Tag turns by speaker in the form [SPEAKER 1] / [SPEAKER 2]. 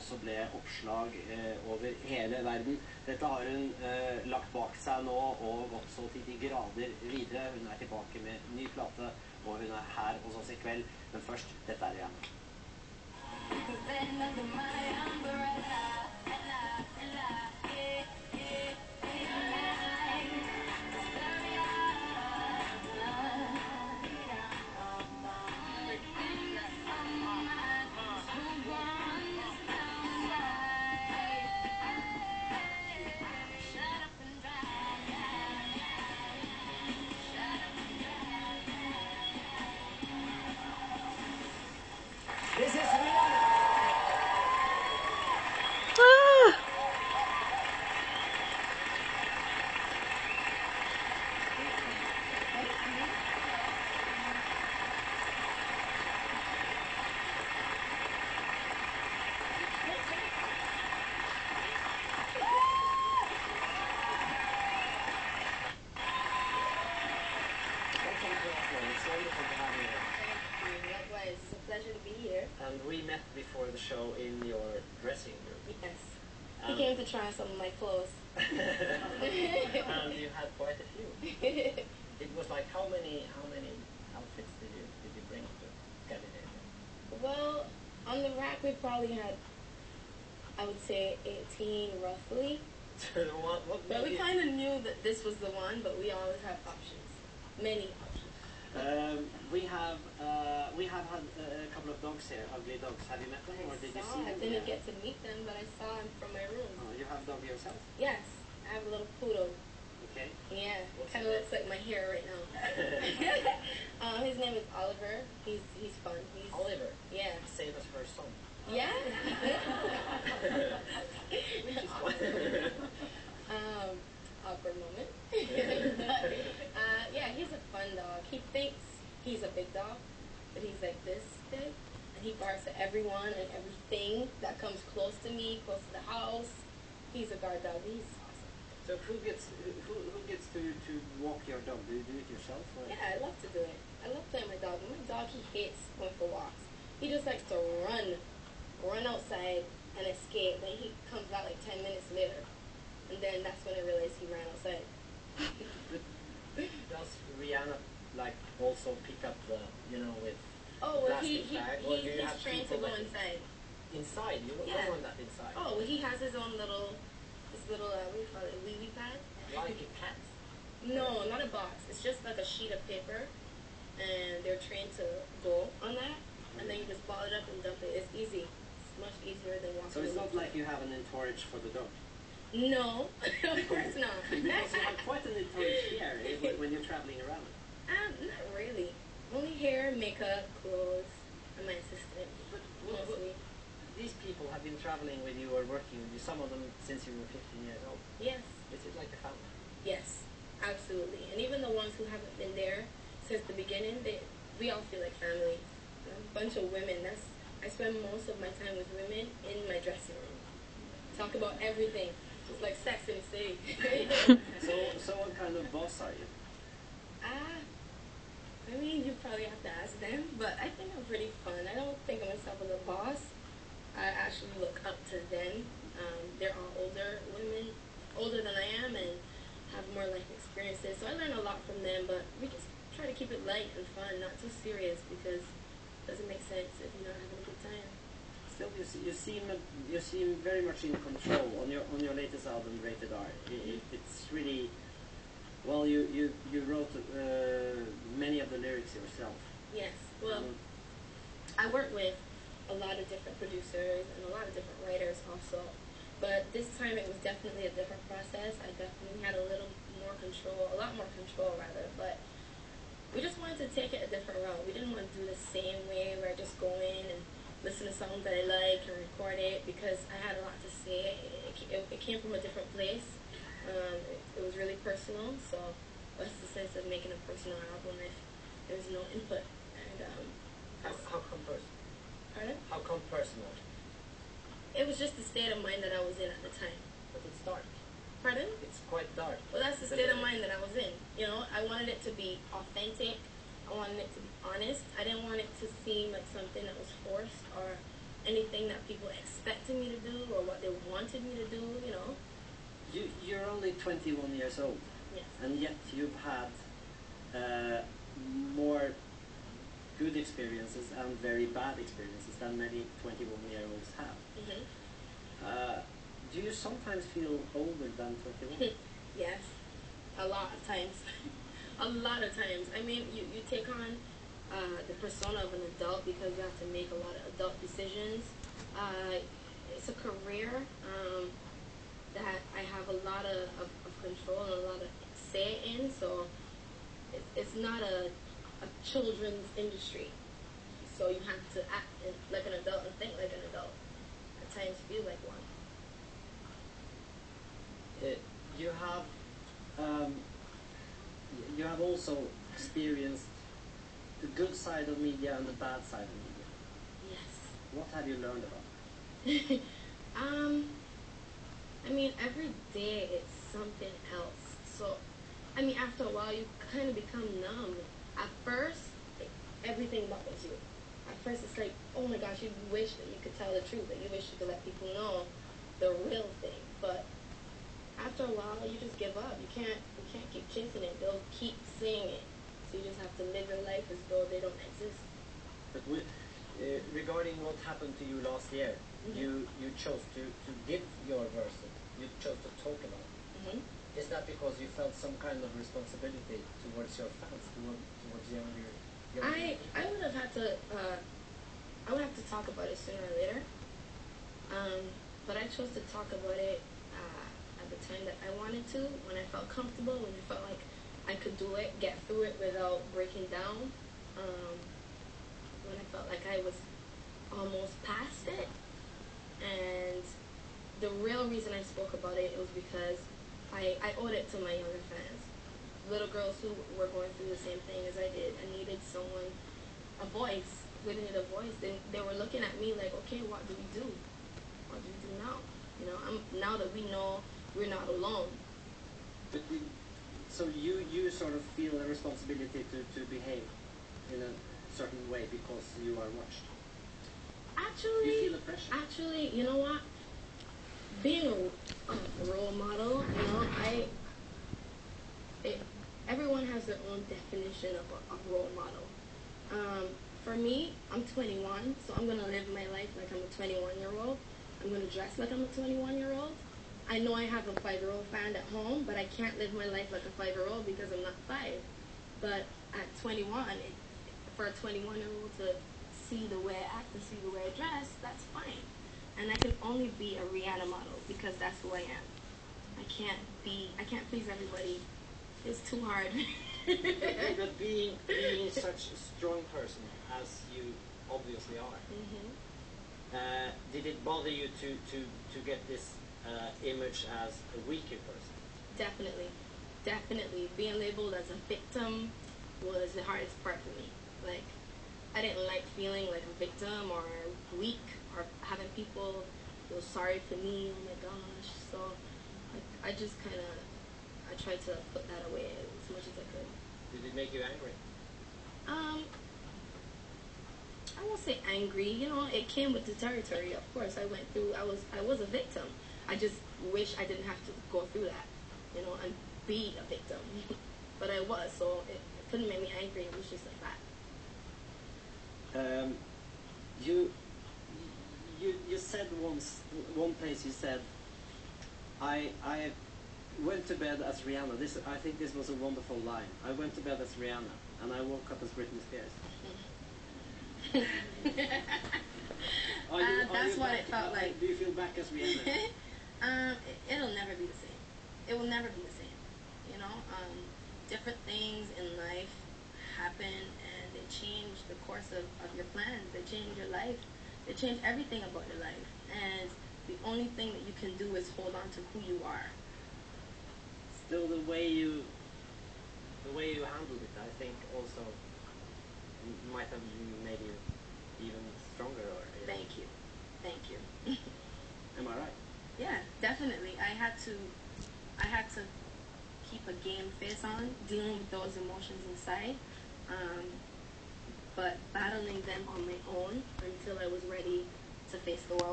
[SPEAKER 1] også ble oppslag over hele verden. Dette har hun lagt bak seg nå og gått så til de grader videre. Hun er tilbake med ny plate, og hun er her hos oss i kveld. Men først, dette er Rihanna. This is Rihanna. It's wonderful to have you here.
[SPEAKER 2] Thank you. Likewise, it's a pleasure to be here.
[SPEAKER 1] And we met before the show in your dressing room.
[SPEAKER 2] Yes. He came to try some of my clothes.
[SPEAKER 1] And you had quite a few. It was like how many outfits did you bring to Scandinavia?
[SPEAKER 2] Well, on the rack we probably had, I would say 18 roughly. But we kind of knew that this was the one, but we always have options. Many options.
[SPEAKER 1] We have had a couple of dogs here, ugly dogs. Have you met them, or did you see them?
[SPEAKER 2] I didn't get to meet them, but I saw them from my room.
[SPEAKER 1] Oh, you have a dog yourself?
[SPEAKER 2] Yes, I have a little poodle.
[SPEAKER 1] Okay.
[SPEAKER 2] Yeah, kind of looks like my hair right now. His name is Oliver. He's fun.
[SPEAKER 1] Oliver?
[SPEAKER 2] Yeah.
[SPEAKER 1] Same as her son.
[SPEAKER 2] Yeah.
[SPEAKER 1] Which is fun.
[SPEAKER 2] Awkward moment. Yeah, he's a fun dog. He thinks he's a big dog, but he's like this big, and he barks at everyone and everything that comes close to me, close to the house. He's a guard dog. He's awesome.
[SPEAKER 1] So who gets to walk your dog? Do you do it yourself? Or?
[SPEAKER 2] Yeah, I love to do it. I love playing my dog. My dog, he hates going for walks. He just likes to run outside and escape. Then he comes out like 10 minutes later, and then that's when I realized he ran outside.
[SPEAKER 1] Does Rihanna like also pick up the, with
[SPEAKER 2] he's trained to go inside.
[SPEAKER 1] Inside? You don't want that inside.
[SPEAKER 2] Oh, well, he has his own little, what do you call it, wee-wee pad?
[SPEAKER 1] Like a cat?
[SPEAKER 2] No, not a box. It's just like a sheet of paper, and they're trained to go on that, and then you just ball it up and dump it. It's easy. It's much easier than walking.
[SPEAKER 1] So it's not like you have an entourage for the dog?
[SPEAKER 2] No, of course not.
[SPEAKER 1] Because you have quite an entourage here when you're traveling around.
[SPEAKER 2] Not really. Only hair, makeup, clothes, and my assistant.
[SPEAKER 1] But
[SPEAKER 2] mostly.
[SPEAKER 1] These people have been traveling with you or working with you, some of them since you were 15 years old.
[SPEAKER 2] Yes.
[SPEAKER 1] Is it like a family?
[SPEAKER 2] Yes, absolutely. And even the ones who haven't been there since the beginning, we all feel like family. A bunch of women. I spend most of my time with women in my dressing room. Talk about everything. It's like Sex in the City.
[SPEAKER 1] So what kind of boss are you?
[SPEAKER 2] I mean, you probably have to ask them, but I think I'm pretty fun. I don't think of myself as a boss. I actually look up to them. They're all older women, older than I am, and have more life experiences. So I learn a lot from them, but we just try to keep it light and fun, not too serious, because it doesn't make sense if you're not having a good time.
[SPEAKER 1] Still, you seem very much in control on your latest album, Rated R. It's really well. You wrote many of the lyrics yourself.
[SPEAKER 2] Yes. Well, I work with a lot of different producers and a lot of different writers also, but this time it was definitely a different process. I definitely had a lot more control rather, but we just wanted to take it a different route. We didn't want to do the same way where I just go in and listen to songs that I like and record it, because I had a lot to say. It came from a different place. It was really personal, so what's the sense of making a personal album if there's no input? And
[SPEAKER 1] how come personal?
[SPEAKER 2] Pardon?
[SPEAKER 1] How come personal?
[SPEAKER 2] It was just the state of mind that I was in at the time.
[SPEAKER 1] But it's dark.
[SPEAKER 2] Pardon?
[SPEAKER 1] It's quite dark.
[SPEAKER 2] Well, that's the state of mind that I was in. I wanted it to be authentic. I wanted it to be honest. I didn't want it to seem like something that was forced or anything that people expected me to do or what they wanted me to do, you know.
[SPEAKER 1] You're only 21 years old.
[SPEAKER 2] Yes.
[SPEAKER 1] And yet you've had more good experiences and very bad experiences than many 21-year-olds have.
[SPEAKER 2] Mm-hmm.
[SPEAKER 1] Do you sometimes feel older than 21?
[SPEAKER 2] Yes, a lot of times. A lot of times. I mean, you take on the persona of an adult because you have to make a lot of adult decisions. It's a career that I have a lot of control and a lot of say in, so it's not a children's industry. So you have to act like an adult and think like an adult. At times feel like one.
[SPEAKER 1] You have also experienced the good side of media and the bad side of media.
[SPEAKER 2] Yes.
[SPEAKER 1] What have you learned about it?
[SPEAKER 2] I mean, every day it's something else. So, I mean, after a while, you kind of become numb. At first, everything bothers you. At first, it's like, oh my gosh, you wish that you could tell the truth, that you wish you could let people know the real thing. But after a while, you just give up. You can't keep chasing it. They'll keep saying it. So you just have to live your life as though they don't exist.
[SPEAKER 1] But regarding what happened to you last year, you chose to give your version. You chose to talk about it. Is that because you felt some kind of responsibility towards your fans, towards younger
[SPEAKER 2] I would have had to I would have to talk about it sooner or later. But I chose to talk about it at the time that I wanted to, when I felt comfortable, when I felt like I could do it, get through it without breaking down. When I felt like I was almost past it. And the real reason I spoke about it was because I owed it to my younger fans. Little girls who were going through the same thing as I did and needed someone, a voice, who needed a voice. They were looking at me like, okay, what do we do? What do we do now? You know, now that we know we're not alone.
[SPEAKER 1] But so you sort of feel a responsibility to behave in a certain way because you are watched.
[SPEAKER 2] Actually,
[SPEAKER 1] you feel the pressure.
[SPEAKER 2] Actually, you know what? Being a role model, you know, everyone has their own definition of a role model. For me, I'm 21, so I'm going to live my life like I'm a 21-year-old. I'm going to dress like I'm a 21-year-old. I know I have a 5-year-old fan at home, but I can't live my life like a 5-year-old because I'm not 5. But at 21, for a 21-year-old to see the way I act and see the way I dress, that's fine. And I can only be a Rihanna model because that's who I am. I can't please everybody. It's too hard.
[SPEAKER 1] But being such a strong person as you obviously are, did it bother you to get this image as a weaker person?
[SPEAKER 2] Definitely. Being labeled as a victim was the hardest part for me. Like, I didn't like feeling like a victim or weak or having people feel sorry for me. Oh my gosh. So I just I tried to put that away as much as I could.
[SPEAKER 1] Did it make you angry?
[SPEAKER 2] I won't say angry. You know, it came with the territory. Of course, I went through. I was a victim. I just wish I didn't have to go through that. You know, and be a victim. But I was, so it couldn't make me angry. It was just like that.
[SPEAKER 1] You said one place you said, I went to bed as Rihanna. I think this was a wonderful line. I went to bed as Rihanna and I woke up as Britney Spears.
[SPEAKER 2] That's what it felt like.
[SPEAKER 1] Do you feel back as Rihanna?
[SPEAKER 2] It'll never be the same. It will never be the same. You know, different things in life happen and they change the course of your plans. They change your life. They change everything about your life. And the only thing that you can do is hold on to who you are.
[SPEAKER 1] Still, the way you handled it, I think, also might have made you even stronger.
[SPEAKER 2] Thank you.
[SPEAKER 1] Am I right?
[SPEAKER 2] Yeah, definitely. I had to keep a game face on, dealing with those emotions inside, but battling them on my own until I was ready to face the world.